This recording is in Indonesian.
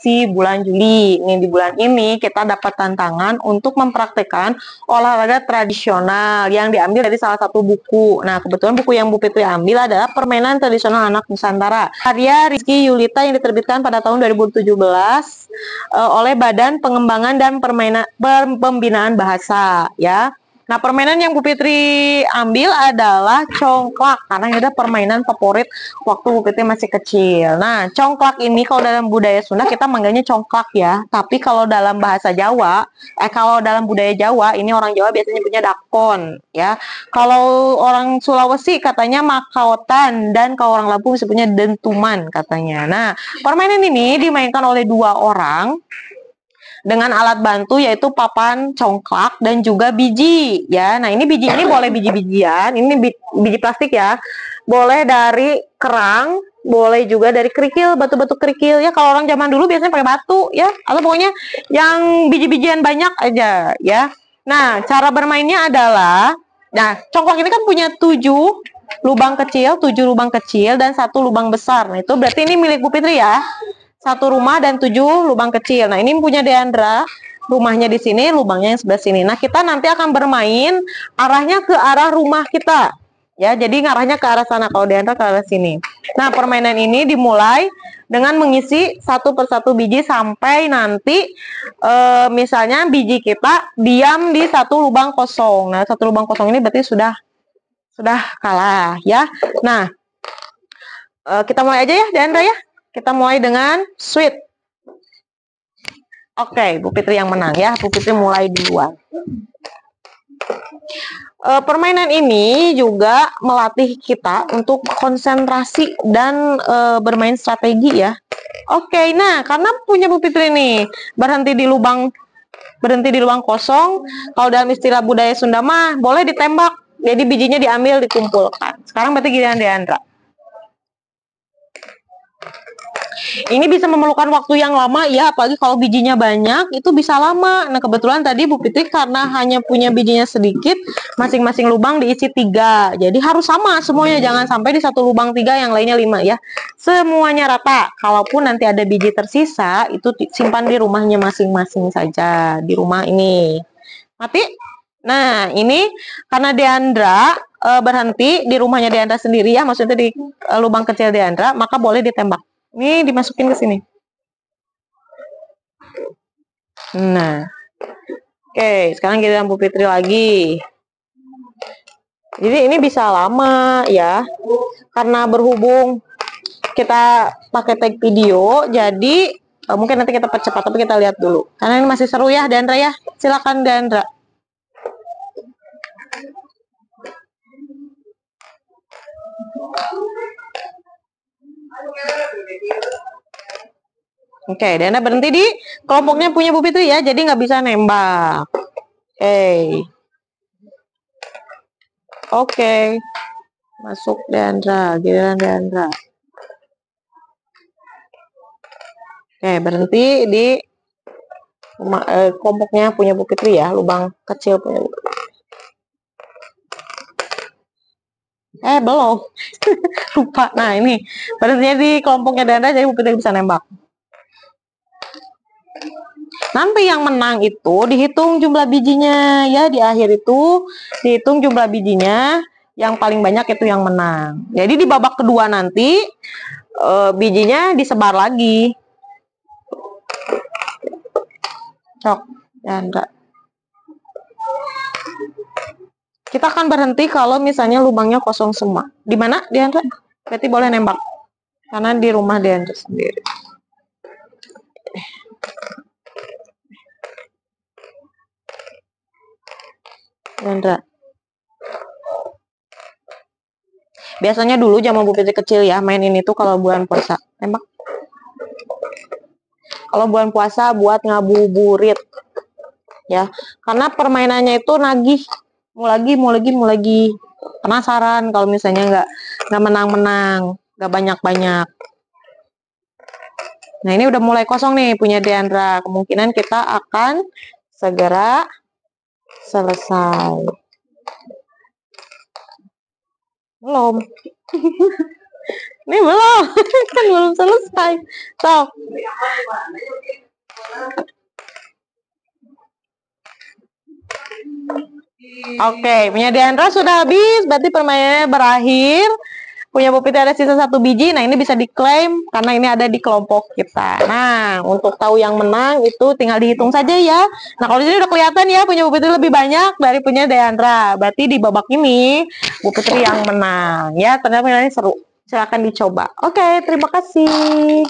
masih bulan Juli. Ini di bulan ini kita dapat tantangan untuk mempraktekkan olahraga tradisional yang diambil dari salah satu buku. Nah, kebetulan buku yang Bu Fitri ambil adalah Permainan Tradisional Anak Nusantara, karya Rizky Yulita yang diterbitkan pada tahun 2017 oleh Badan Pengembangan dan Pembinaan Bahasa, ya. Nah, permainan yang Bu Fitri ambil adalah congklak, karena ini ada permainan favorit waktu Bu Fitri masih kecil. Nah, congklak ini kalau dalam budaya Sunda kita manggilnya congklak ya. Tapi kalau dalam bahasa Jawa, kalau dalam budaya Jawa, ini orang Jawa biasanya punya dakon ya. Kalau orang Sulawesi katanya makaotan, dan kalau orang Lampung disebutnya dentuman katanya. Nah, permainan ini dimainkan oleh dua orang dengan alat bantu yaitu papan congklak dan juga biji ya. Nah, ini biji ini boleh biji-bijian, ini biji plastik ya. Boleh dari kerang, boleh juga dari kerikil, batu-batu kerikil ya. Kalau orang zaman dulu biasanya pakai batu ya, atau pokoknya yang biji-bijian banyak aja ya. Nah, cara bermainnya adalah, nah, congklak ini kan punya 7 lubang kecil, 7 lubang kecil dan 1 lubang besar. Nah, itu berarti ini milik Bu Fitri ya. 1 rumah dan 7 lubang kecil. Nah, ini punya Deandra. Rumahnya di sini, lubangnya yang sebelah sini. Nah, kita nanti akan bermain arahnya ke arah rumah kita. Ya, jadi ngarahnya ke arah sana. Kalau Deandra ke arah sini. Nah, permainan ini dimulai dengan mengisi 1 persatu biji sampai nanti misalnya biji kita diam di 1 lubang kosong. Nah, 1 lubang kosong ini berarti sudah kalah ya. Nah, kita mulai aja ya, Deandra ya. Kita mulai dengan sweet. Oke, Bu Fitri yang menang ya. Bu Fitri mulai duluan. Permainan ini juga melatih kita untuk konsentrasi dan bermain strategi ya. Oke, nah karena punya Bu Fitri nih berhenti di lubang kosong. Kalau dalam istilah budaya Sunda mah boleh ditembak. Jadi bijinya diambil, dikumpulkan. Sekarang berarti giliran Deandra. Ini bisa memerlukan waktu yang lama ya, apalagi kalau bijinya banyak, itu bisa lama. Nah, kebetulan tadi Bu Fitri karena hanya punya bijinya sedikit, masing-masing lubang diisi 3. Jadi harus sama semuanya, jangan sampai di 1 lubang 3, yang lainnya 5 ya. Semuanya rata. Kalaupun nanti ada biji tersisa, itu simpan di rumahnya masing-masing saja, di rumah ini. Mati? Nah, ini karena Deandra berhenti di rumahnya Deandra sendiri ya, maksudnya di lubang kecil Deandra, maka boleh ditembak. Ini dimasukin ke sini. Nah, oke, sekarang kita Bu Fitri lagi. Jadi ini bisa lama ya, karena berhubung kita pakai tag video, jadi mungkin nanti kita percepat, tapi kita lihat dulu. Karena ini masih seru ya, Deandra ya. Silakan Deandra. Oke, Deandra berhenti di kelompoknya punya Bu Fitri ya, jadi nggak bisa nembak. Oke. Masuk Deandra, giliran Deandra. Oke, berhenti di kelompoknya punya Bu Fitri ya, lubang kecil punya Bu Fitri. Belum. Lupa. Nah, ini berhentinya di kelompoknya Deandra, jadi Bu Fitri bisa nembak. Nanti yang menang itu dihitung jumlah bijinya ya, di akhir itu dihitung jumlah bijinya, yang paling banyak itu yang menang. Jadi di babak kedua nanti bijinya disebar lagi. Cok, Deandra. Kita akan berhenti kalau misalnya lubangnya kosong semua. Di mana Deandra? Berarti boleh nembak. Karena di rumah Deandra sendiri. Deandra. Biasanya dulu zaman Bu Fitri kecil ya, main ini tuh kalau bulan puasa. Tembak. Kalau bulan puasa buat ngabuburit. Ya, karena permainannya itu nagih. Mau lagi. Penasaran kalau misalnya nggak menang-menang, nggak banyak-banyak. Nah, ini udah mulai kosong nih punya Deandra. Kemungkinan kita akan segera selesai. Belum. Ini belum, kan belum selesai. Sok. Oke, punya Diandra sudah habis, berarti permainannya berakhir. Punya Bu Fitri ada sisa 1 biji, nah ini bisa diklaim karena ini ada di kelompok kita. Nah, untuk tahu yang menang itu tinggal dihitung saja ya. Nah, kalau di sini udah kelihatan ya, punya Bu Fitri lebih banyak dari punya Diandra. Berarti di babak ini Bu Fitri yang menang ya. Ternyata ini seru. Silahkan dicoba. Oke, terima kasih.